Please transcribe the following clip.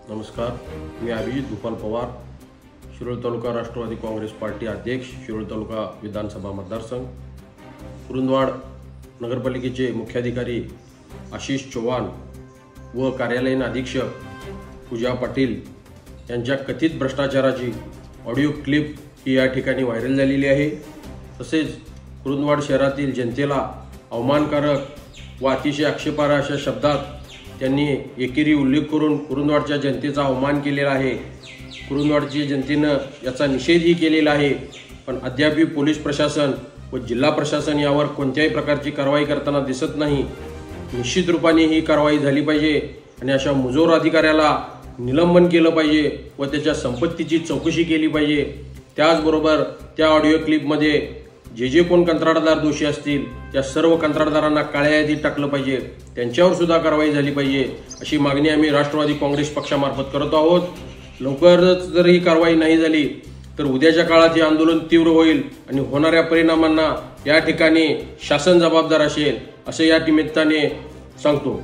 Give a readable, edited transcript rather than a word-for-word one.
नमस्कार, मी अभिजित भूपाल पवार, शिरोळ तालुका राष्ट्रवादी काँग्रेस पार्टी अध्यक्ष, शिरोळ तालुका विधानसभा मतदारसंघ। कुरुंदवाड नगरपालिकेचे मुख्याधिकारी आशिष चौहान व कार्यालयीन अधीक्षक पूजा पाटील यांच्या कथित भ्रष्टाचाराची ऑडिओ क्लिप ही या ठिकाणी व्हायरल झालेली आहे। तसेच कुरुंदवाड शहरातील जनतेला अवमानकारक व अतिशय आक्षेपार्ह अशा शब्दात त्यांनी एकेरी उल्लेख करून कुरुंदवाडच्या जनतेचा अवमान केलेला आहे। कुरुंदवाडच्या जनतेनं याचा निषेधही केलेला आहे, पण अद्याप पोलीस प्रशासन व जिल्हा प्रशासन यावर कोणत्याही प्रकारची कारवाई करताना दिसत नाही। निश्चित रूपाने ही कारवाई झाली पाहिजे आणि अशा मुजोर अधिकाऱ्याला निलंबन केलं पाहिजे व त्याच्या संपत्तीची चौकशी केली पाहिजे। त्याचबरोबर त्या ऑडिओ क्लिपमध्ये जे कोण कंत्राटदार दोषी असतील त्या सर्व कंत्राटदारांना काळ्या यादीत टाकलं पाहिजे, त्यांच्यावर सुद्धा कारवाई झाली पाहिजे, अशी मागणी आम्ही राष्ट्रवादी काँग्रेस पक्षामार्फत करत आहोत। लवकरच जर ही कारवाई नाही झाली तर उद्याच्या काळात हे आंदोलन तीव्र होईल आणि होणाऱ्या परिणामांना या ठिकाणी शासन जबाबदार असेल, असे या निमित्ताने सांगतो।